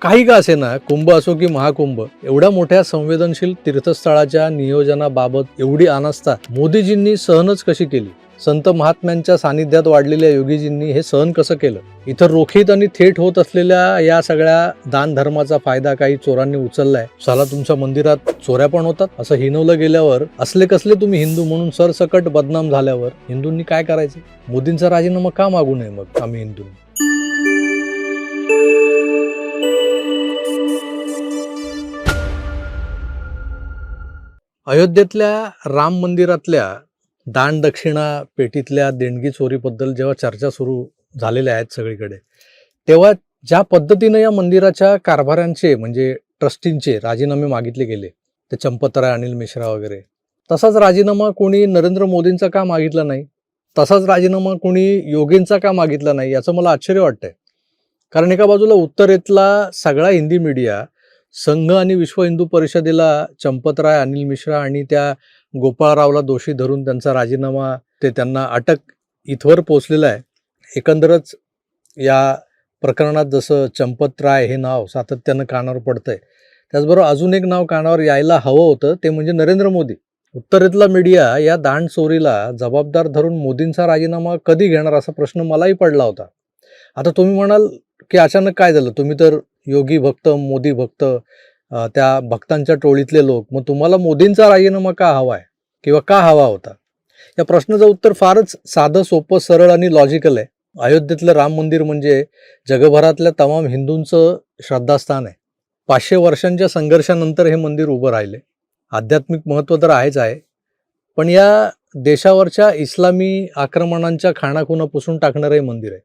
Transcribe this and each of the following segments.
काही का असेना, कुंभ असो की महाकुंभ, एवढ्या मोठ्या संवेदनशील तीर्थस्थळाच्या नियोजनाबाबत एवढी अनास्था मोदीजींनी सहनच कशी केली? संत महात्म्यांच्या सानिध्यात वाढलेल्या योगीजींनी हे सहन कसं केलं? इतर रोखीत आणि थेट होत असलेल्या या सगळ्या दान धर्माचा फायदा काही चोरांनी उचललाय. साला तुमच्या मंदिरात चोऱ्या पण होतात असं हिनवलं गेल्यावर, असले कसले तुम्ही हिंदू म्हणून सरसकट बदनाम झाल्यावर हिंदूंनी काय करायचं? मोदींचा राजीनामा का मागू नये मग आम्ही हिंदूंनी? अयोध्येतल्या राम मंदिरातल्या दान दक्षिणा पेटीतल्या देणगी चोरीबद्दल जेव्हा चर्चा सुरू झालेल्या आहेत सगळीकडे, तेव्हा ज्या पद्धतीने या मंदिराच्या कारभाऱ्यांचे म्हणजे ट्रस्टींचे राजीनामे मागितले गेले, ते चंपतराय, अनिल मिश्रा वगैरे, तसाच राजीनामा कोणी नरेंद्र मोदींचा का मागितला नाही? तसाच राजीनामा कोणी योगींचा का मागितला नाही? याचं मला आश्चर्य वाटतंय. कारण एका बाजूला उत्तरेतला सगळा हिंदी मीडिया संघ आणि विश्व हिंदू परिषदेला चंपतराय, अनिल मिश्रा आणि त्या गोपाळरावला दोषी धरून त्यांचा राजीनामा, ते त्यांना अटक इथवर पोचलेलं आहे. एकंदरच या प्रकरणात जसं चंपतराय हे नाव सातत्यानं कानावर पडतंय, त्याचबरोबर अजून एक नाव कानावर यायला हवं होतं, ते म्हणजे नरेंद्र मोदी. उत्तरेतला मीडिया या दान चोरीला जबाबदार धरून मोदींचा राजीनामा कधी घेणार असा प्रश्न मलाही पडला होता. आता तुम्ही म्हणाल की अचानक काय झालं? तुम्ही तर योगी भक्त, मोदी भक्त, त्या भक्तांच्या टोळीतले लोक, मग तुम्हाला मोदींचा राजीनामा का हवाय किंवा का हवा होता? या प्रश्नाचं उत्तर फारच साधं, सोपं, सरळ आणि लॉजिकल आहे. अयोध्येतलं राम मंदिर म्हणजे जगभरातल्या तमाम हिंदूंचं श्रद्धास्थान आहे. 500 वर्षांच्या संघर्षानंतर हे मंदिर उभं राहिले. आध्यात्मिक महत्त्व तर आहेच आहे, पण या देशावरच्या इस्लामी आक्रमणांच्या खाणाखुणा पुसून टाकणारं हे मंदिर आहे.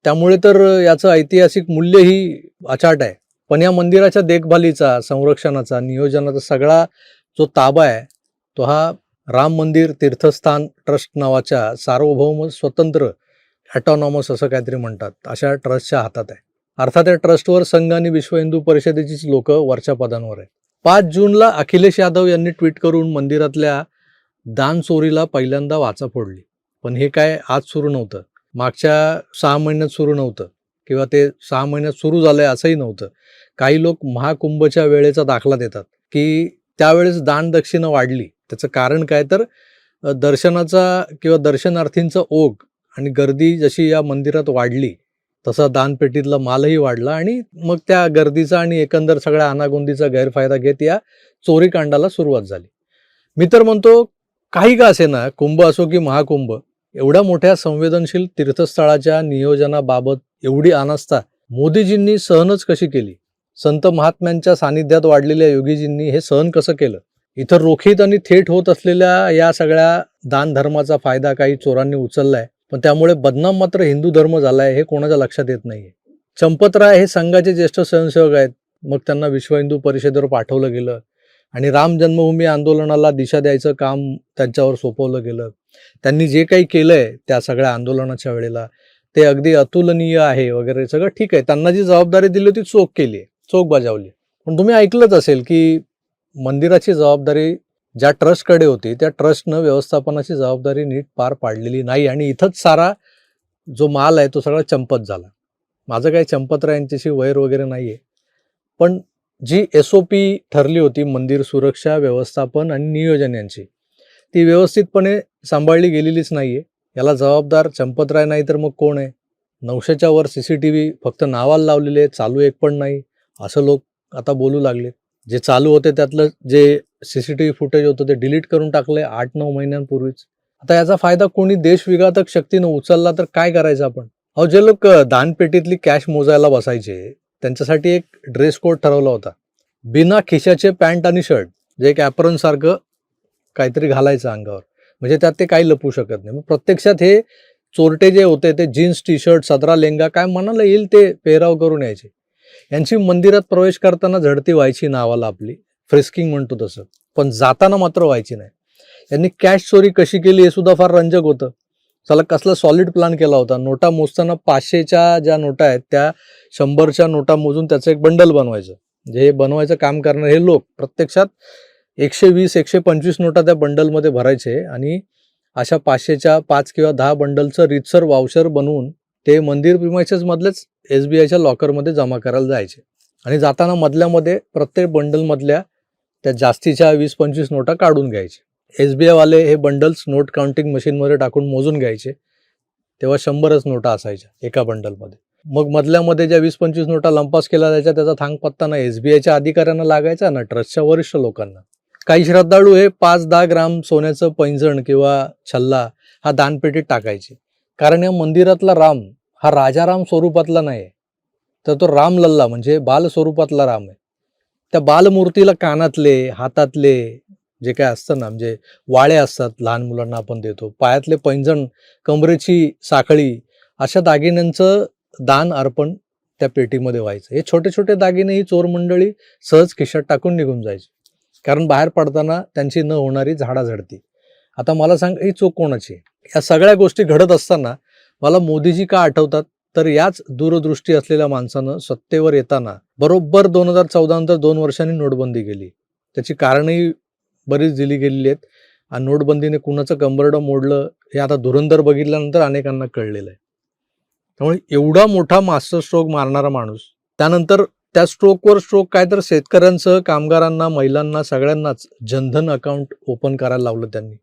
त्यामुळे तर याचं ऐतिहासिक मूल्यही अचाट आहे. पण या मंदिराच्या देखभालीचा, संरक्षणाचा, नियोजनाचा सगळा जो ताबा आहे, तो हा राम मंदिर तीर्थस्थान ट्रस्ट नावाच्या सार्वभौम, स्वतंत्र, ॲटॉनॉमस असं काहीतरी म्हणतात, अशा ट्रस्टच्या हातात आहे. अर्थात या ट्रस्टवर संघ आणि विश्व हिंदू परिषदेचीच लोक वरच्या पदांवर आहेत. 5 जूनला अखिलेश यादव यांनी ट्विट करून मंदिरातल्या दान चोरीला पहिल्यांदा वाचा फोडली. पण हे काय आज सुरू नव्हतं, मागच्या 6 महिन्यात सुरू नव्हतं, किंवा ते 6 महिन्यात सुरू झालंय असंही नव्हतं. काही लोक महाकुंभच्या वेळेचा दाखला देतात की त्यावेळेस दान दक्षिणा वाढली. त्याचं कारण काय तर दर्शनाचा किंवा दर्शनार्थींचा ओघ आणि गर्दी जशी या मंदिरात वाढली, तसा दानपेटीतला मालही वाढला आणि मग त्या गर्दीचा आणि एकंदर सगळ्या अनागोंदीचा गैरफायदा घेत या चोरीकांडाला सुरुवात झाली. मी तर म्हणतो, काही का असेना, कुंभ असो की महाकुंभ, एवढ्या मोठ्या संवेदनशील तीर्थस्थळाच्या नियोजनाबाबत एवढी अनास्था मोदीजींनी सहनच कशी केली? संत महात्म्यांच्या सानिध्यात वाढलेल्या योगीजींनी हे सहन कसं केलं? इतर रोखीत आणि थेट होत असलेल्या या सगळ्या दान धर्माचा फायदा काही चोरांनी उचललाय, पण त्यामुळे बदनाम मात्र हिंदू धर्म झालाय, हे कोणाच्या लक्षात येत नाहीये. चंपतराय हे संघाचे ज्येष्ठ स्वयंसेवक आहेत. मग त्यांना विश्व हिंदू परिषदेवर पाठवलं गेलं आणि राम जन्मभूमी आंदोलनाला दिशा द्यायचं काम त्यांच्यावर सोपवलं गेलं. त्यांनी जे काही केलंय त्या सगळ्या आंदोलनाच्या वेळेला, ते अगदी अतुलनीय आहे वगैरे, सगळं ठीक आहे. त्यांना जी जबाबदारी दिली होती चोख केली आहे, चोख बजावली. पण तुम्ही ऐकलंच असेल की मंदिराची जबाबदारी ज्या ट्रस्टकडे होती, त्या ट्रस्टनं व्यवस्थापनाची जबाबदारी नीट पार पाडलेली नाही आणि इथंच सारा जो माल आहे तो सगळा चंपत झाला. माझं काही चंपतराय यांच्याशी वैर वगैरे नाहीये, पण जी SOP ठरली होती मंदिर सुरक्षा, व्यवस्थापन आणि नियोजन यांची, ती व्यवस्थितपणे सांभाळली गेलेलीच नाहीये. याला जबाबदार चंपतराय नाही तर मग कोण आहे? 900च्या वर CCTV फक्त नावाला लावलेले, चालू एक पण नाही, असं लोक आता बोलू लागले. जे चालू होते त्यातलं जे CCTV फुटेज होतं ते डिलीट करून टाकलंय 8-9 महिन्यांपूर्वीच. आता याचा फायदा कोणी देशविघातक शक्तीनं उचलला तर काय करायचं आपण? अहो, जे लोक दानपेटीतली कॅश मोजायला बसायचे, त्यांच्यासाठी एक ड्रेस कोड ठरवला होता. बिना खिशाचे पॅन्ट आणि शर्ट, जे एक ॲप्रॉन सारखं काहीतरी घालायचं अंगावर, म्हणजे त्यात ते काही लपू शकत नाही. मग प्रत्यक्षात हे चोरटे जे होते ते जीन्स, टी-शर्ट, सदरा, लेंगा, काय मनाला येईल ते पेहराव करून यायचे. यांची मंदिरात प्रवेश करताना झडती व्हायची नावाला, आपली फ्रिस्किंग म्हणतो तसं, पण जाताना मात्र व्हायची नाही. यांनी कॅश चोरी कशी केली हे सुद्धा फार रंजक होतं. त्याला कसला सॉलिड प्लॅन केला होता. नोटा मोजताना 500च्या ज्या नोटा आहेत त्या 100च्या नोटा मोजून त्याचं एक बंडल बनवायचं. म्हणजे हे बनवायचं काम करणारे हे लोक प्रत्यक्षात 120-125 नोटा त्या बंडलमध्ये भरायचे आणि अशा 500च्या 5 किंवा 10 बंडलचं रीतसर वाउचर बनवून ते मंदिर प्रिमायसेस मधलेच SBIच्या लॉकरमध्ये जमा करायला जायचे. आणि जाताना मधल्यामध्ये प्रत्येक बंडलमधल्या त्या जास्तीच्या 20-25 नोटा काढून घ्यायचे. SBI वाले हे बंडल्स नोट काउंटिंग मशीनमध्ये टाकून मोजून घ्यायचे. तेव्हा 100च नोटा असायच्या एका बंडलमध्ये. मग मधल्यामध्ये ज्या 20-25 नोटा लंपास केल्या जायच्या त्याचा थांगपत्ता ना SBIच्या अधिकाऱ्यांना लागायचा ना ट्रस्टच्या वरिष्ठ लोकांना. काही श्रद्धाळू हे 5-10 ग्राम सोन्याचं पैंजण किंवा छल्ला हा दानपेटीत टाकायचे. कारण या मंदिरातला राम हा राजाराम स्वरूपातला नाही, तर तो रामलल्ला म्हणजे बाल स्वरूपातला राम आहे. त्या बालमूर्तीला कानातले, हातातले जे काय असतं ना, म्हणजे वाळे असतात लहान मुलांना आपण देतो, पायातले पैंजण, कमरेची साखळी, अशा दागिन्यांचं दान अर्पण त्या पेटीमध्ये व्हायचं. हे छोटे छोटे दागिने ही चोर मंडळी सहज खिशात टाकून निघून जायची, कारण बाहेर पडताना त्यांची न होणारी झाडाझडती. आता मला सांग, ही चूक कोणाची? या सगळ्या गोष्टी घडत असताना मला मोदीजी का आठवतात? तर याच दूरदृष्टी असलेल्या माणसानं सत्तेवर येताना बरोबर 2014 नंतर 2 वर्षांनी नोटबंदी केली. त्याची कारणंही बरीच दिली गेलेली आहेत. आणि नोटबंदीने कुणाचं कंबरडं मोडलं हे आता धुरंधर बघितल्यानंतर अनेकांना कळलेलं आहे. त्यामुळे एवढा मोठा मास्टर स्ट्रोक मारणारा माणूस, त्यानंतर त्या स्ट्रोकवर स्ट्रोक काय, तर शेतकऱ्यांसह कामगारांना, महिलांना, सगळ्यांनाच जनधन अकाउंट ओपन करायला लावलं त्यांनी.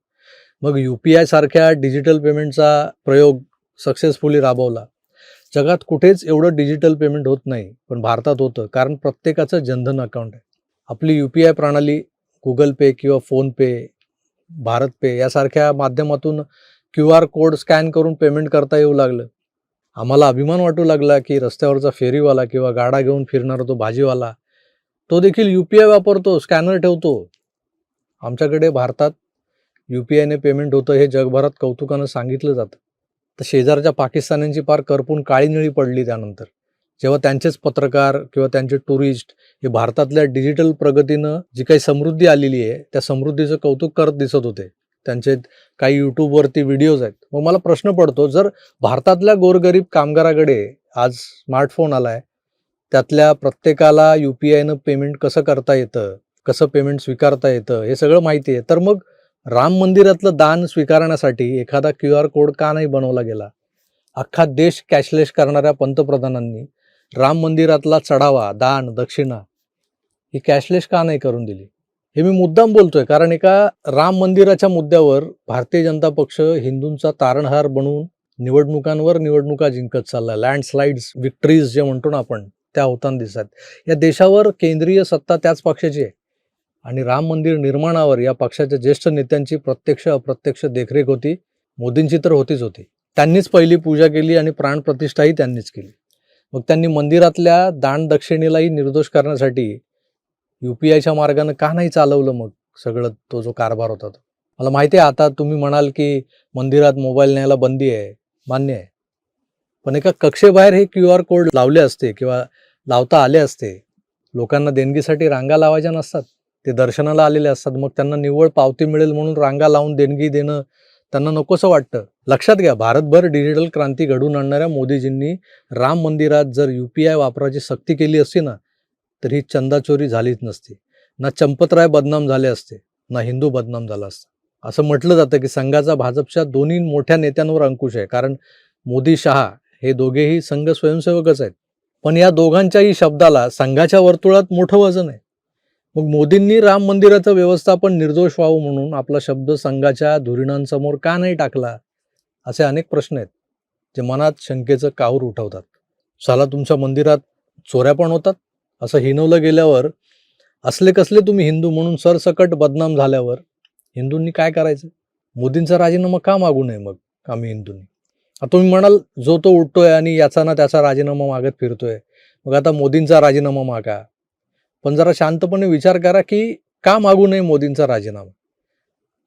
मग UPI सारख्या डिजिटल पेमेंटचा प्रयोग सक्सेसफुली राबवला. जगात कुठेच एवढं डिजिटल पेमेंट होत नाही, पण भारतात होतं, कारण प्रत्येकाचं जनधन अकाउंट आहे. आपली UPI प्रणाली गुगल पे किंवा फोनपे, भारत पे यासारख्या माध्यमातून QR कोड स्कॅन करून पेमेंट करता येऊ लागलं. आम्हाला अभिमान वाटू लागला की रस्त्यावरचा फेरीवाला किंवा गाडा घेऊन फिरणारा तो भाजीवाला, तो देखील UPI वापरतो, स्कॅनर ठेवतो. आमच्याकडे भारतात UPIने पेमेंट होतं हे जगभरात कौतुकानं सांगितलं जातं. तर शेजारच्या पाकिस्तान्यांची पार करपून काळी निळी पडली त्यानंतर, जेव्हा त्यांचेच पत्रकार किंवा त्यांचे टुरिस्ट हे भारतातल्या डिजिटल प्रगतीनं जी काही समृद्धी आलेली आहे त्या समृद्धीचं कौतुक करत दिसत होते. त्यांचे काही यूट्यूबवरती व्हिडिओज आहेत. मग मला प्रश्न पडतो, जर भारतातल्या गोरगरीब कामगाराकडे आज स्मार्टफोन आलाय, त्यातल्या प्रत्येकाला UPIनं पेमेंट कसं करता येतं, कसं पेमेंट स्वीकारता येतं हे सगळं माहिती आहे, तर मग राम मंदिरातलं दान स्वीकारण्यासाठी एखादा QR कोड का नाही बनवला गेला? अख्खा देश कॅशलेस करणाऱ्या पंतप्रधानांनी राम मंदिरातला चढावा, दान, दक्षिणा ही कॅशलेस का नाही करून दिली? हे मी मुद्दाम बोलतोय, कारण एका राम मंदिराच्या मुद्द्यावर भारतीय जनता पक्ष हिंदूंचा तारणहार बनवून निवडणुकांवर निवडणुका जिंकत चालला. लँडस्लाइड्स, विक्ट्रीज जे म्हणतो ना आपण, त्या होताना दिसतात. या देशावर केंद्रीय सत्ता त्याच पक्षाची आहे आणि राम मंदिर निर्माणावर या पक्षाच्या ज्येष्ठ नेत्यांची प्रत्यक्ष अप्रत्यक्ष देखरेख होती. मोदींची तर होतीच होती. त्यांनीच पहिली पूजा केली आणि प्राणप्रतिष्ठाही त्यांनीच केली. मग त्यांनी मंदिरातल्या दान दक्षिणेलाही निर्दोष करण्यासाठी UPIच्या मार्गानं का नाही चालवलं मग सगळं तो जो कारभार होता तो? मला माहिती आहे आता तुम्ही म्हणाल की मंदिरात मोबाईल न्यायला बंदी आहे, मान्य आहे. पण एका कक्षेबाहेर हे QR कोड लावले असते किंवा लावता आले असते. लोकांना देणगीसाठी रांगा लावायच्या नसतात, ते दर्शनाला आलेले असतात. मग त्यांना निव्वळ पावती मिळेल म्हणून रांगा लावून देणगी देणं त्यांना नकोसं वाटतं. लक्षात घ्या, भारतभर डिजिटल क्रांती घडवून आणणाऱ्या मोदीजींनी राम मंदिरात जर UPI वापराची सक्ती केली असती ना, तर ही चंदाचोरी झालीच नसती. ना चंपतराय बदनाम झाले असते, ना हिंदू बदनाम झाला असता. असं म्हटलं जातं की संघाचा भाजपच्या दोन्ही मोठ्या नेत्यांवर अंकुश आहे, कारण मोदी शहा हे दोघेही संघ स्वयंसेवकच आहेत. पण या दोघांच्याही शब्दाला संघाच्या वर्तुळात मोठं वजन आहे. मग मोदींनी राम मंदिराचं व्यवस्थापन निर्दोष व्हावं म्हणून आपला शब्द संघाच्या धुरीणांसमोर का नाही टाकला? असे अनेक प्रश्न आहेत जे मनात शंकेचं काहूर उठवतात. साला तुमच्या मंदिरात चोऱ्या पण होतात असं हिनवलं गेल्यावर, असले कसले तुम्ही हिंदू म्हणून सरसकट बदनाम झाल्यावर हिंदूंनी काय करायचं? मोदींचा राजीनामा का मागू नये मग आम्ही हिंदूंनी? आता तुम्ही म्हणाल, जो तो उठतोय आणि याचा ना त्याचा राजीनामा मागत फिरतोय, मग आता मोदींचा राजीनामा मागा. पण जरा शांतपणे विचार करा की का मागू नये मोदींचा राजीनामा?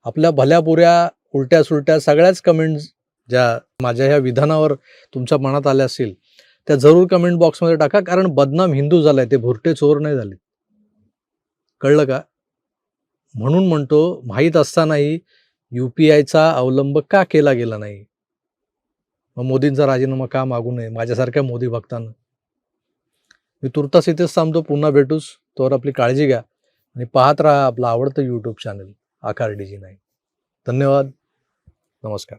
आपल्या भल्यापुऱ्या उलट्या सुलट्या सगळ्याच कमेंट्स ज्या माझ्या ह्या विधानावर तुमच्या मनात आल्या असतील त्या जरूर कमेंट बॉक्समध्ये टाका, कारण बदनाम हिंदू झालाय, ते भुरटे चोर नाही झाले. कळलं का? म्हणून म्हणतो, माहीत असतानाही UPIचा अवलंब का केला गेला नाही? मग मोदींचा राजीनामा का मागू नये माझ्यासारख्या मोदी भक्तांना? मी तुर्तास इथेच थांबतो. पुन्हा भेटूच. तोवर आपली काळजी घ्या आणि पाहत राहा आपलं आवडतं यूट्यूब चॅनल आकार DG9. धन्यवाद. नमस्कार.